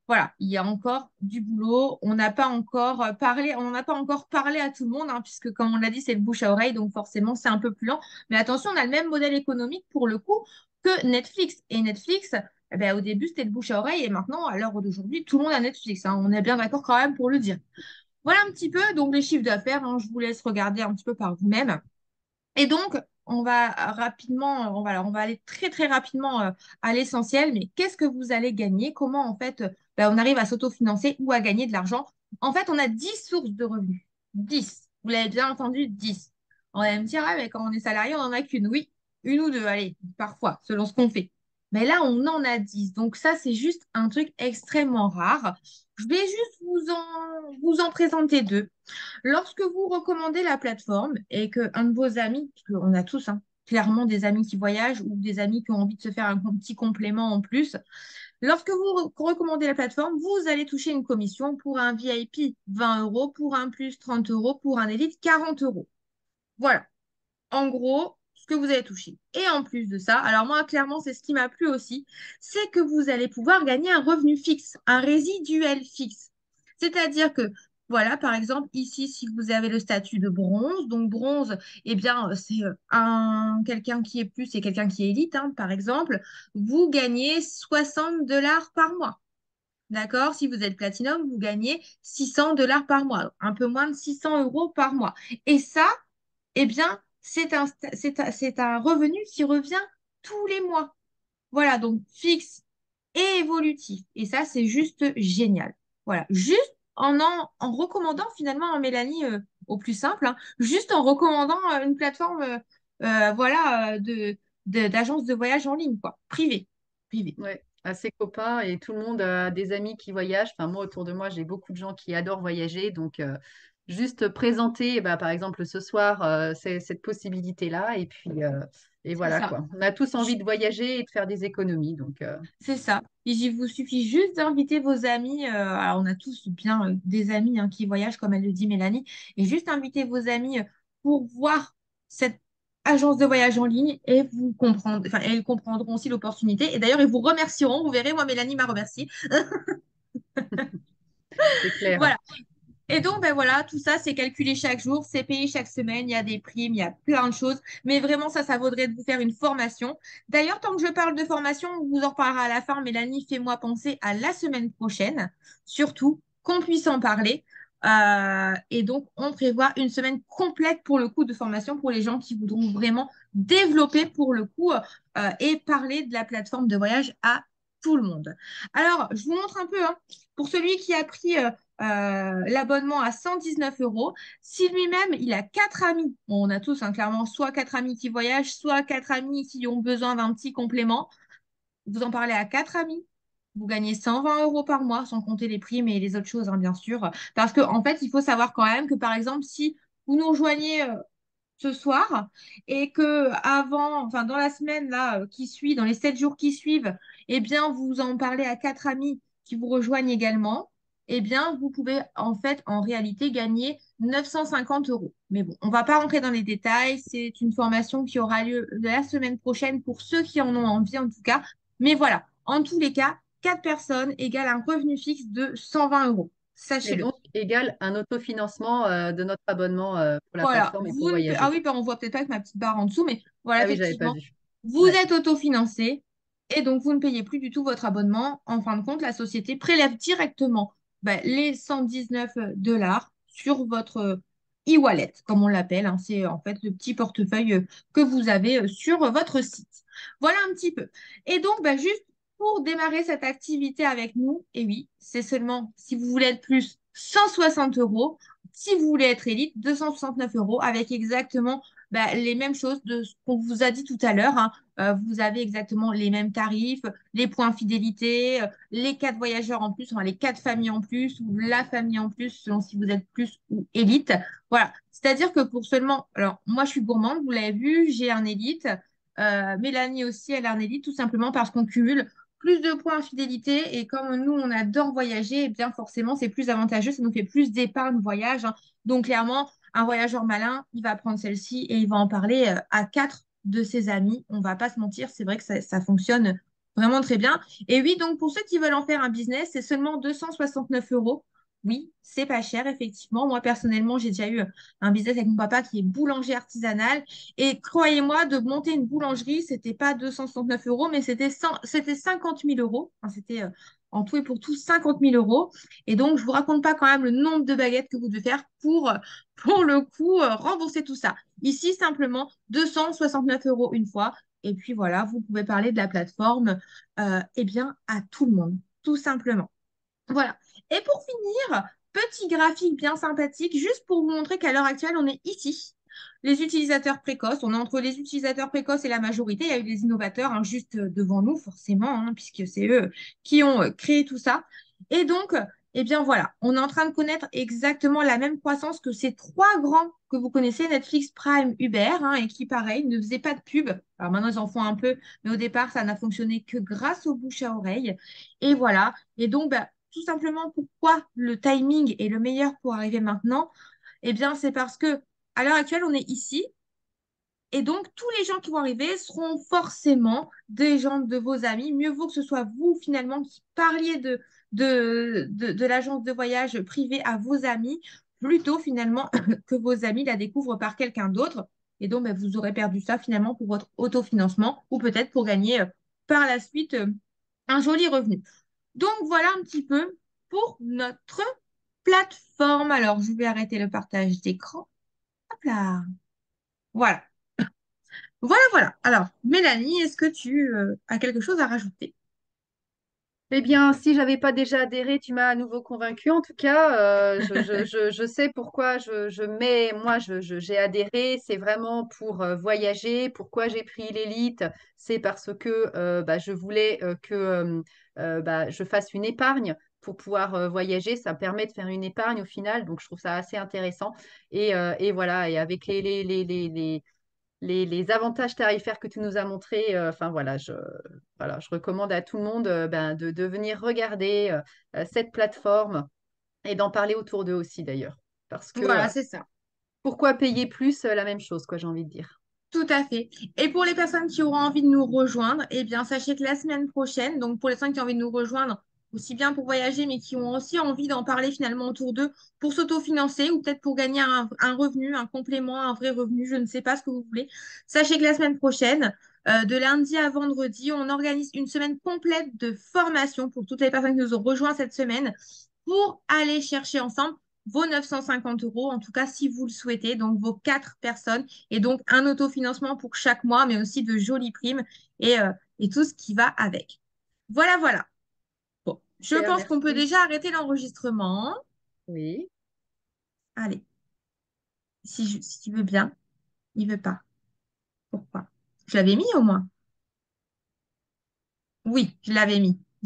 voilà, il y a encore du boulot. On n'a pas encore parlé, on n'en a pas encore parlé à tout le monde, hein, puisque comme on l'a dit, c'est le bouche à oreille, donc forcément, c'est un peu plus lent. Mais attention, on a le même modèle économique pour le coup que Netflix. Et Netflix, eh ben, au début, c'était le bouche à oreille, et maintenant, à l'heure d'aujourd'hui, tout le monde a Netflix, hein. On est bien d'accord quand même pour le dire. Voilà un petit peu donc les chiffres d'affaires, hein, je vous laisse regarder un petit peu par vous-même. Et donc, on va rapidement, on va aller très très rapidement à l'essentiel. Mais qu'est-ce que vous allez gagner? Comment en fait ben, on arrive à s'autofinancer ou à gagner de l'argent? En fait, on a 10 sources de revenus. 10. Vous l'avez bien entendu, 10. On va me dire, ah, mais quand on est salarié, on n'en a qu'une. Oui, une ou deux, allez, parfois, selon ce qu'on fait. Mais là, on en a 10. Donc ça, c'est juste un truc extrêmement rare. Je vais juste vous en présenter deux. Lorsque vous recommandez la plateforme et que un de vos amis, parce qu'on a tous hein, clairement des amis qui voyagent ou des amis qui ont envie de se faire un petit complément en plus, lorsque vous recommandez la plateforme, vous allez toucher une commission pour un VIP 20 euros, pour un plus 30 euros, pour un élite 40 euros. Voilà, en gros, ce que vous allez toucher. Et en plus de ça, alors moi, clairement, c'est ce qui m'a plu aussi, c'est que vous allez pouvoir gagner un revenu fixe, un résiduel fixe. C'est-à-dire que, voilà, par exemple, ici, si vous avez le statut de bronze, donc bronze, eh bien, c'est quelqu'un qui est plus et quelqu'un qui est élite, hein, par exemple, vous gagnez 60 dollars par mois. D'accord? Si vous êtes platinum, vous gagnez 600 dollars par mois, un peu moins de 600 euros par mois. Et ça, eh bien, c'est un revenu qui revient tous les mois. Voilà, donc fixe et évolutif. Et ça, c'est juste génial. Voilà, juste en recommandant finalement en Mélanie au plus simple, hein, juste en recommandant une plateforme voilà, d'agence de voyage en ligne, quoi, privée. Privée. Ouais, à ses copains et tout le monde a des amis qui voyagent. Enfin, moi, autour de moi, j'ai beaucoup de gens qui adorent voyager. Donc, juste présenter, bah, par exemple, ce soir, cette possibilité-là. Et C'est voilà, ça. quoi. On a tous envie de voyager et de faire des économies. Donc, C'est ça. Il vous suffit juste d'inviter vos amis. Alors, on a tous bien des amis hein, qui voyagent, comme elle le dit Mélanie, et juste inviter vos amis pour voir cette agence de voyage en ligne et vous comprendre, enfin, elles comprendront aussi l'opportunité. Et d'ailleurs, ils vous remercieront. Vous verrez, moi, Mélanie m'a remercié. c'est clair. Voilà. Et donc, ben voilà, tout ça, c'est calculé chaque jour, c'est payé chaque semaine, il y a des primes, il y a plein de choses. Mais vraiment, ça vaudrait de vous faire une formation. D'ailleurs, tant que je parle de formation, on vous en reparlera à la fin. Mélanie, fais-moi penser à la semaine prochaine, surtout qu'on puisse en parler. Et donc, on prévoit une semaine complète pour le coup de formation pour les gens qui voudront vraiment développer pour le coup et parler de la plateforme de voyage à tout le monde. Alors, je vous montre un peu, hein, pour celui qui a pris l'abonnement à 119 euros. Si lui-même, il a quatre amis, bon, on a tous hein, clairement soit quatre amis qui voyagent, soit quatre amis qui ont besoin d'un petit complément, vous en parlez à quatre amis, vous gagnez 120 euros par mois, sans compter les primes et les autres choses, hein, bien sûr. Parce qu'en fait, il faut savoir quand même que, par exemple, si vous nous rejoignez ce soir et que avant, enfin dans la semaine là qui suit, dans les 7 jours qui suivent, eh bien vous en parlez à 4 amis qui vous rejoignent également, eh bien vous pouvez en fait en réalité gagner 950 euros. Mais bon, on va pas rentrer dans les détails. C'est une formation qui aura lieu la semaine prochaine pour ceux qui en ont envie en tout cas. Mais voilà, en tous les cas, 4 personnes égale un revenu fixe de 120 euros. Et Sachez-le. donc égale un autofinancement de notre abonnement pour la Voilà, plateforme et pour vous ne... Ah voyager. oui, bah, on voit peut-être pas avec ma petite barre en dessous, mais voilà, Ah oui, j'avais pas effectivement, vu. vous Ouais. êtes autofinancé et donc vous ne payez plus du tout votre abonnement. En fin de compte, la société prélève directement bah, les 119 dollars sur votre e-wallet, comme on l'appelle, hein. C'est en fait le petit portefeuille que vous avez sur votre site. Voilà un petit peu. Et donc, bah, juste pour démarrer cette activité avec nous, et oui, c'est seulement si vous voulez être plus 160 euros. Si vous voulez être élite, 269 euros avec exactement bah, les mêmes choses de ce qu'on vous a dit tout à l'heure, hein. Vous avez exactement les mêmes tarifs, les points fidélité, les 4 voyageurs en plus, enfin, les 4 familles en plus ou la famille en plus, selon si vous êtes plus ou élite. Voilà. C'est-à-dire que pour seulement, alors moi je suis gourmande, vous l'avez vu, j'ai un élite. Mélanie aussi, elle a un élite, tout simplement parce qu'on cumule plus de points en fidélité et comme nous, on adore voyager, eh bien forcément, c'est plus avantageux, ça nous fait plus d'épargne voyage, hein. Donc clairement, un voyageur malin, il va prendre celle-ci et il va en parler à 4 de ses amis. On va pas se mentir, c'est vrai que ça fonctionne vraiment très bien. Et oui, donc pour ceux qui veulent en faire un business, c'est seulement 269 euros. Oui, c'est pas cher, effectivement. Moi, personnellement, j'ai déjà eu un business avec mon papa qui est boulanger artisanal. Et croyez-moi, de monter une boulangerie, c'était pas 269 euros, mais c'était 50 000 euros. Enfin, c'était en tout et pour tout 50 000 euros. Et donc, je vous raconte pas quand même le nombre de baguettes que vous devez faire pour le coup, rembourser tout ça. Ici, simplement 269 euros une fois. Et puis voilà, vous pouvez parler de la plateforme, eh bien, à tout le monde, tout simplement. Voilà. Et pour finir, petit graphique bien sympathique, juste pour vous montrer qu'à l'heure actuelle, on est ici. Les utilisateurs précoces, on est entre les utilisateurs précoces et la majorité. Il y a eu des innovateurs hein, juste devant nous, forcément, hein, puisque c'est eux qui ont créé tout ça. Et donc, eh bien voilà, on est en train de connaître exactement la même croissance que ces 3 grands que vous connaissez, Netflix, Prime, Uber, hein, et qui, pareil, ne faisaient pas de pub. Alors maintenant, ils en font un peu, mais au départ, ça n'a fonctionné que grâce au bouche à oreille. Et voilà. Et donc, bah, tout simplement, pourquoi le timing est le meilleur pour arriver maintenant? Eh bien, c'est parce que à l'heure actuelle, on est ici et donc tous les gens qui vont arriver seront forcément des gens de vos amis. Mieux vaut que ce soit vous finalement qui parliez de l'agence de voyage privée à vos amis, plutôt finalement que vos amis la découvrent par quelqu'un d'autre. Et donc, ben, vous aurez perdu ça finalement pour votre autofinancement ou peut-être pour gagner par la suite un joli revenu. Donc voilà un petit peu pour notre plateforme. Alors, je vais arrêter le partage d'écran. Hop là. Voilà. Voilà, voilà. Alors, Mélanie, est-ce que tu as quelque chose à rajouter? Eh bien, si j'avais pas déjà adhéré, tu m'as à nouveau convaincu. En tout cas, je sais pourquoi j'ai adhéré. C'est vraiment pour voyager. Pourquoi j'ai pris l'élite? C'est parce que bah, je voulais que je fasse une épargne pour pouvoir voyager. Ça me permet de faire une épargne au final. Donc, je trouve ça assez intéressant. Et voilà. Et avec les avantages tarifaires que tu nous as montrés, enfin voilà, je recommande à tout le monde de venir regarder cette plateforme et d'en parler autour d'eux aussi d'ailleurs. Parce que Voilà, c'est ça. pourquoi payer plus la même chose, quoi, j'ai envie de dire. Tout à fait. Et pour les personnes qui auront envie de nous rejoindre, eh bien, sachez que la semaine prochaine, donc pour les personnes qui ont envie de nous rejoindre, aussi bien pour voyager, mais qui ont aussi envie d'en parler finalement autour d'eux, pour s'autofinancer ou peut-être pour gagner un revenu, un complément, un vrai revenu, je ne sais pas ce que vous voulez. Sachez que la semaine prochaine, de lundi à vendredi, on organise une semaine complète de formation pour toutes les personnes qui nous ont rejoints cette semaine pour aller chercher ensemble vos 950 euros, en tout cas si vous le souhaitez, donc vos 4 personnes et donc un autofinancement pour chaque mois, mais aussi de jolies primes et tout ce qui va avec. Voilà, voilà. Bon, je Super, pense qu'on peut merci. déjà arrêter l'enregistrement. Oui. Allez, si tu veux bien. Il veut pas. Pourquoi? Je l'avais mis au moins. Oui, je l'avais mis.